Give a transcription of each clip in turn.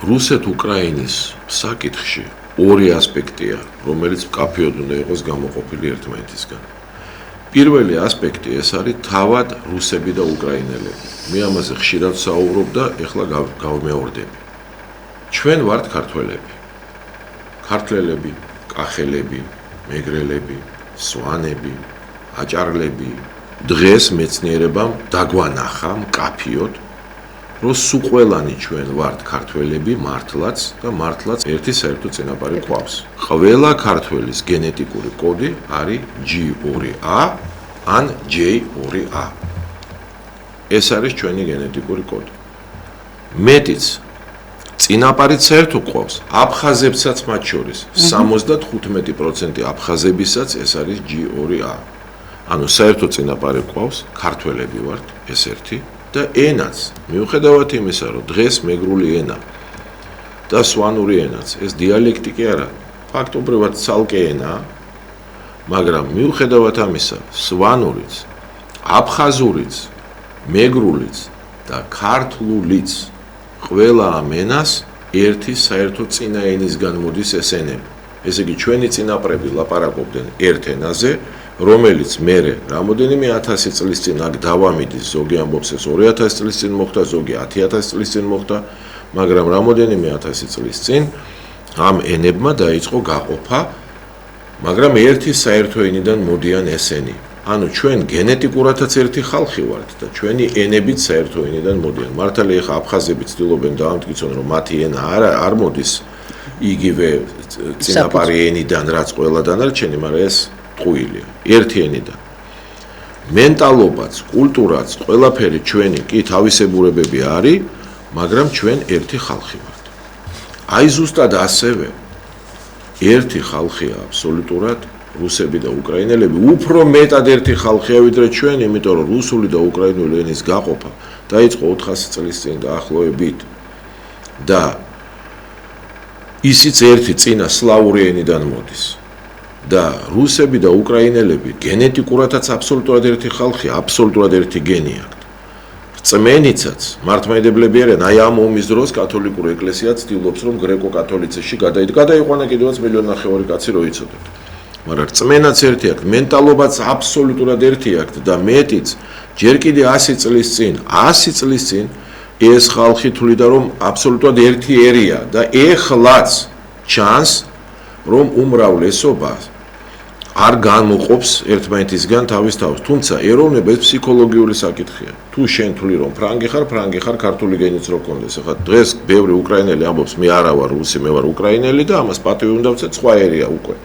რუსეთ-უკრაინის საკითხში ორი ასპექტია, რომელიც მკაფიოდ უნდა იყოს გამოყოფილი ერთმანეთისგან. პირველი ასპექტი ეს არის თავად რუსები და უკრაინელები. მე ამაზე ხშირად საუბრობ და ეხლა გავმეორდები. ჩვენ ვართ ქართველები. ქართველები, კახელები, მეგრელები, სვანები, აჭარლები. დღეს მეცნიერებამ დაგვანახა მკაფიოდ რომ სულ ყველანი ჩვენ ვართ ქართველები მართლაც და მართლაც ერთი საერთო წინაპარი გვყავს. ყველა ქართველის გენეტიკური კოდი არის G2A ან J2A. ეს არის ჩვენი გენეტიკური კოდი. მეტიც წინაპარიც საერთო გვყავს აფხაზებსაც მათ შორის 75% აფხაზებისაც ეს არის G2A. ანუ საერთო წინაპარი გვყავს ქართველები ვართ ეს ერთი და ენაც მიუხედავად იმისა რომ დღეს მეგრული ენა და სვანური ენაც ეს დიალექტიკი არა ფაქტობრივად ცალკე ენაა მაგრამ მიუხედავად ამისა სვანურიც აფხაზურიც მეგრულიც და ქართლულიც ყველა ამ ენას ერთი საერთო წინა ენისგან მოდის ეს ენები ესე იგი ჩვენი წინაპრები ლაპარაკობდნენ ერთ ენაზე რომელიც მერე რამოდენიმე 1000 წლის წინ აქ დავამიდის ზოგი ამბობს ეს 2000 წლის წინ მოხდა ზოგი 10000 წლის წინ მოხდა მაგრამ რამოდენიმე 1000 წლის წინ ამ ენებმა დაიწყო გაყოფა მაგრამ ერთი საერთო ენიდან მოდიან ესენი ანუ ჩვენ გენეტიკურადაც ერთი ხალხი ვართ და ჩვენი ენებიც საერთო ენიდან მოდიან მართალია ხა აფხაზები ცდილობენ დაამტკიცონ რომ მათი ენა არ მოდის იგივე წინაპარი ენიდან რაც ყველა დანარჩენი მაგრამ ეს ყუილია ერთი ენიდან მენტალობაც კულტურაც ყველაფერი ჩვენი კი თავისებურებები არის მაგრამ ჩვენ ერთი ხალხი ვართ აი ზუსტად ასევე ერთი ხალხია აბსოლუტურად რუსები და უკრაინელები უფრო მეტად ერთი ხალხია ვიდრე ჩვენ იმიტომ რომ რუსული და უკრაინული ენის გაყოფა დაიწყო 400 წლის წინ დაახლოებით და ისიც ერთი წინა სლავური ენიდან მოდის და რუსები და უკრაინელები გენეტიკურადაც აბსოლუტურად ერთი ხალხი, აბსოლუტურად ერთი გენი აქვთ. რწმენიცაც მართლმადიდებლები არიან, აი ამ ომის დროს კათოლიკური ეკლესია ცდილობს რომ გრეკო-კათოლიციზმში გადაიყვანა კიდევაც 1.5 მილიონი კაცი რო იცოდეთ. მაგრამ რწმენაც ერთი აქვთ, მენტალობაც აბსოლუტურად ერთი აქვთ და მეტიც ჯერ კიდე 100 წლის წინ ეს ხალხი თვლიდა რომ აბსოლუტურად ერთი ერია და ეხლაც ჩანს რომ უმრავლესობა არ გამოყოფს ერთმანეთისგან თავის თავს. თუმცა ეროვნება ეს ფსიქოლოგიური საკითხია. თუ შენ თვლი რომ ფრანგი ხარ, ქართული გენიც რო გქონდეს. ახლა დღეს ბევრი უკრაინელი ამბობს, მე არა ვარ რუსი, მე ვარ უკრაინელი და ამას პატივი უნდა ვცეთ, სხვა ერია უკვე.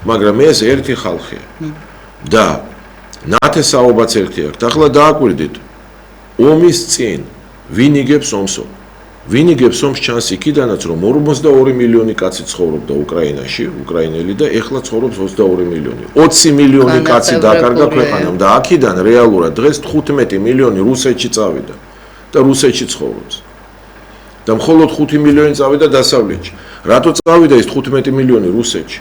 მაგრამ ეს ერთი ხალხია. და ნათესაობაც ერთი აქვს. ახლა დააკვირდით. ომის წინ ვინ იგებს ომსო? ვინ იგებს ომს ჩანს იქიდანაც რომ 42 მილიონი კაცი ცხოვრობდა უკრაინაში, უკრაინელი და ეხლა ცხოვრობს 22 მილიონი. 20 მილიონი კაცი დაკარგა ქვეყანამ და აქედან რეალურად დღეს 15 მილიონი რუსეთში წავიდა და რუსეთში ცხოვრობს. და მხოლოდ 5 მილიონი წავიდა დასავლეთში. რატო წავიდა ეს 15 მილიონი რუსეთში?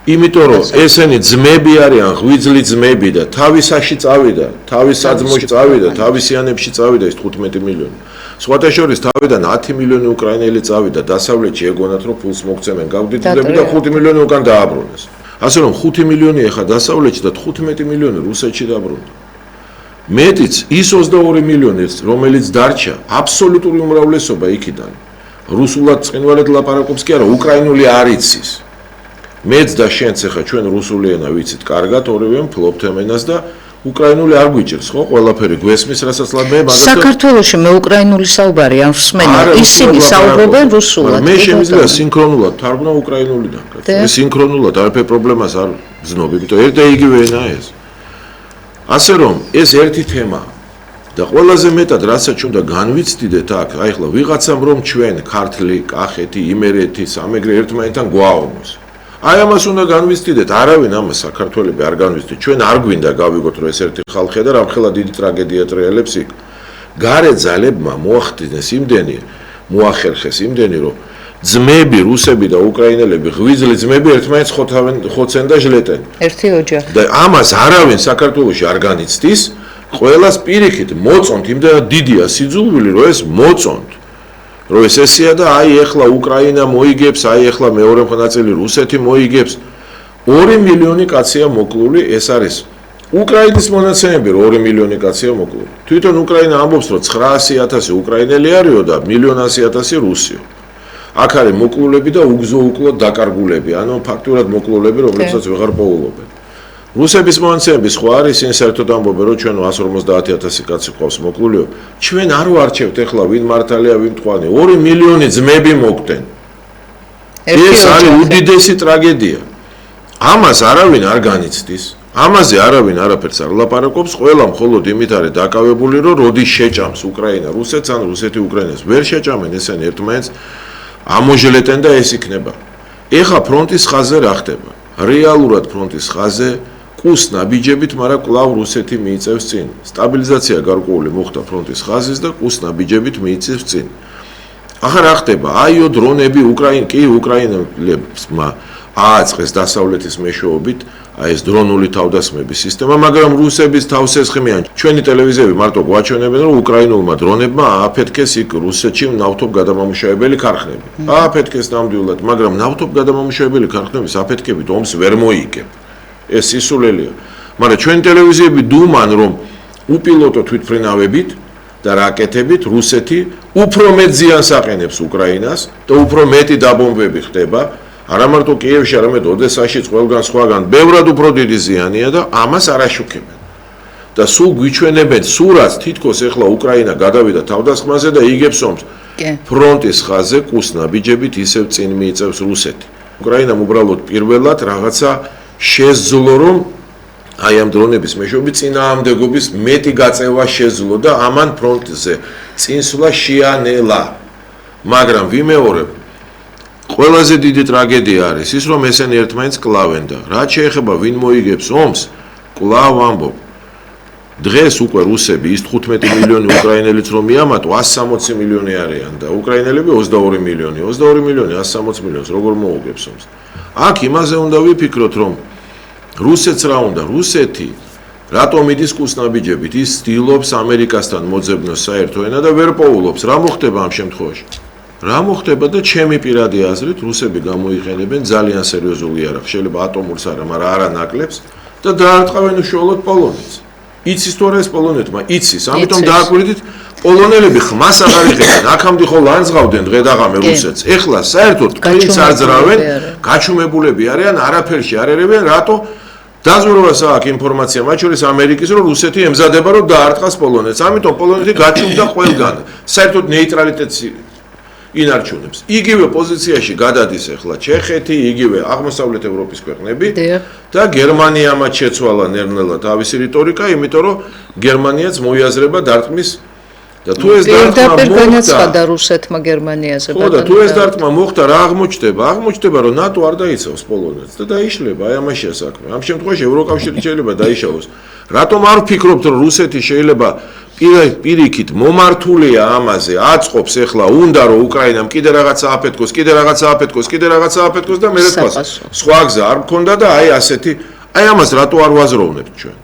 იმიტომ რომ ესენი ძმები არიან, ღვიძლი ძმები და თავისაში წავიდა, თავის საძმოში წავიდა, თავისიანებში წავიდა ეს 15 მილიონი. სხვათა შორის თავიდან 10 მილიონი უკრაინელი წავიდა დასავლეთში ეგონათ რომ ფულს მოგცემენ გავდიდდები და 5 მილიონი უკან დააბრუნეს. ასე რომ 5 მილიონი ეხა დასავლეთში და 15 მილიონი რუსეთში დაბრუნდა. მეტიც ის 22 მილიონი რომელიც დარჩა აბსოლუტური უმრავლესობა იქიდან რუსულად წყინვალედ ლაპარაკობს კი არა უკრაინული არ იცის. მეც და შენც ეხა ჩვენ რუსული ენა ვიცით კარგად ორივე ფლობთ ენას და უკრაინული არ გვიჭირს ხო ყველაფერი გვესმის რასაც ლაბე მაგათ საქართველოში მე უკრაინული საუბარი არ ვსმენ ისინი საუბრობენ რუსულად მე შემიძლია სინქრონულად თარგმნა უკრაინულიდან მე სინქრონულად არაფერ პრობლემას არ ვზნობ იმიტომ ერთ და იგივე ენაა ეს ასე რომ ეს ერთი თემა და ყველაზე მეტად რასაც უნდა განვიცდიდეთ აქ აი ახლა ვიღაცამ რომ ჩვენ ქართლი კახეთი იმერეთი სამეგრე ერთმანეთთან გვაორმოს აი ამას უნდა განვიცდიდეთ, არავინ ამას საქართველები არ განვიცდით. ჩვენ არ გვინდა გავიგოთ რომ ეს ერთი ხალხია და რამხელა დიდი ტრაგედია ტრიალებს იქ. გარე ძალებმა მოახერხეს იმდენი რომ ძმები, რუსები და უკრაინელები, ღვიძლი ძმები ერთმანეთს ხოცენ და ჟლეტენ. ერთი ოჯახი. და ამას არავინ საქართველოში არ განიცდის, ყველას პირიქით მოწონთ, იმდენად დიდია სიძულვილი, რომ ეს მოწონთ. რომ ეს ესეა და აი ეხლა უკრაინა მოიგებს, აი ეხლა მეორე ნაწილი რუსეთი მოიგებს. 2 მილიონი კაცია მოკლული, ეს არის უკრაინის მონაცემები, 2 მილიონი კაცია მოკლული. თვითონ უკრაინა ამბობს, რომ 900,000 უკრაინელი არისო და 1,100,000 რუსიო. აქ არის მოკლულები და უგზო-უკლო დაკარგულები, ანუ ფაქტურად მოკლულები, რომლებსაც ვეღარ პოულობენ. რუსების მონაცემები სხვა არის, ისინი საერთოდ ამბობენ, რომ ჩვენ 150,000 კაცი ყავს მოკლულიო. ჩვენ არ ვარჩევთ ეხლა ვინ მართალია, ვინ მტყუარი. 2 მილიონი ძმები მოგდენ. ეს არის უდიდესი ტრაგედია. ამას არავინ არ განიცდის. ამაზე არავინ არაფერს არ ლაპარაკობს, ყველა მხოლოდ იმით არის დაკავებული, რომ როდის შეჭამს უკრაინა რუსეთს, ან რუსეთი უკრაინას ვერ შეჭამენ ესენი ერთმანეთს, ამოჟლეტენ და ეს იქნება. ეხა ფრონტის ხაზზე რა ხდება? რეალურად ფრონტის ხაზზე კუს ნაბიჯებით, მაგრამ კვლავ რუსეთი მიიწევს წინ. სტაბილიზაცია გარკვეული მოხდა ფრონტის ხაზის და კუს ნაბიჯებით მიიწევს წინ. ახლა რა ხდება? აიო დრონები უკრაინელებმა ააწყეს დასავლეთის მეშვეობით აი ეს დრონული თავდასხმების სისტემა, მაგრამ რუსების თავს ესხმიან. ჩვენი ტელევიზიები მარტო გვაჩვენებენ, რომ უკრაინულმა დრონებმა ააფეთქეს იქ რუსეთში ნავთობგადამამუშავებელი ქარხნები. ააფეთქეს ნამდვილად, მაგრამ ნავთობგადამამუშავებელი ქარხნების აფეთქებით ომს ვერ მოიგებ. ეს სისულელია. მაგრამ ჩვენი ტელევიზიები დუმან, რომ უპილოტო თვითმფრინავებით და რაკეტებით რუსეთი უფრო მეტ ზიანს აყენებს უკრაინას და უფრო მეტი დაბომბები ხდება. არა მარტო კიევში, არამედ ოდესაშიც, ყველგან სხვაგან, ბევრად უფრო დიდი ზიანია და ამას არ აშუქებენ. და სულ გვიჩვენებენ სურათს, თითქოს ეხლა უკრაინა გადავიდა თავდასხმაზე და იგებს ომს. ფრონტის ხაზზე კუს ნაბიჯებით ისევ წინ მიიწევს რუსეთი. უკრაინამ უბრალოდ პირველად რაღაცა შეძლო, რომ აი ამ დრონების მეშვეობით წინააღმდეგობის მეტი გაწევა შეძლო და ამან ფრონტზე წინსვლა შეანელა. მაგრამ ვიმეორებ, ყველაზე დიდი ტრაგედია არის ის, რომ ესენი ერთმანეთს კლავენ და რაც შეეხება ვინ მოიგებს ომს, კლავ ამბობ. დღეს უკვე რუსები ის 15 მილიონი უკრაინელიც რომ მიამატო, 160 მილიონი არიან და უკრაინელები 22 მილიონი, 22 მილიონი 160 მილიონს როგორ მოუგებს ომს. აქ იმაზე უნდა ვიფიქროთ, რომ რუსეთს რა უნდა, რუსეთი რატომ იდის კუსნაბიჯებით, ის ცდილობს ამერიკასთან მოძებნოს საერთო ენა და ვერ პოულობს. რა მოხდება ამ შემთხვევაში? რა მოხდება და ჩემი პირადი აზრით რუსები გამოიყენებენ ძალიან სერიოზულ იარაღს, შეიძლება ატომურს არა, მაგრამ არა ნაკლებს და დაარტყავენ უშუალოდ პოლონეთს. იცის თუ არა ეს პოლონეთმა? იცის, ამიტომ დააკვირდით პოლონელები ხმას აღარ იღებენ, აქამდე ხო ლანძღავდნენ დღე-დაღამე რუსეთს. ეხლა საერთოდ კლინს არ ძრავენ, გაჩუმებულები არიან, არაფერში არ ერებიან, რატო? დაზვერვას აქვს ინფორმაცია, მათ შორის ამერიკის, რომ რუსეთი ემზადება, რომ დაარტყას პოლონეთს. ამიტომ პოლონეთი გაჩუმდა ყველგან. საერთოდ ნეიტრალიტეტს ინარჩუნებს. იგივე პოზიციაში გადადის ახლა ჩეხეთი, იგივე აღმოსავლეთ ევროპის ქვეყნები და გერმანიამაც შეცვალა ნერნელა თავისი რიტორიკა, იმიტომ რომ გერმანიაც მოიაზრება დარტყმის და თუ ეს დარტყმა განაცხადა რუსეთმა გერმანიაზე. ხო და თუ ეს დარტყმა მოხდა, რა აღმოჩნდება? აღმოჩნდება, რომ ნატო არ დაიცავს პოლონეთს და დაიშლება, აი ამაშია საქმე. ამ შემთხვევაში ევროკავშირი შეიძლება დაიშალოს. რატომ არ ვფიქრობთ, რომ რუსეთი შეიძლება პირიქით მომართულია ამაზე, აწყობს ეხლა უნდა რომ უკრაინამ კიდე რაღაცა აფეთქოს და მე რა თქვა სხვა გზა არ მქონდა და აი ასეთი, აი ამას რატო არ ვაზროვნებთ ჩვენ?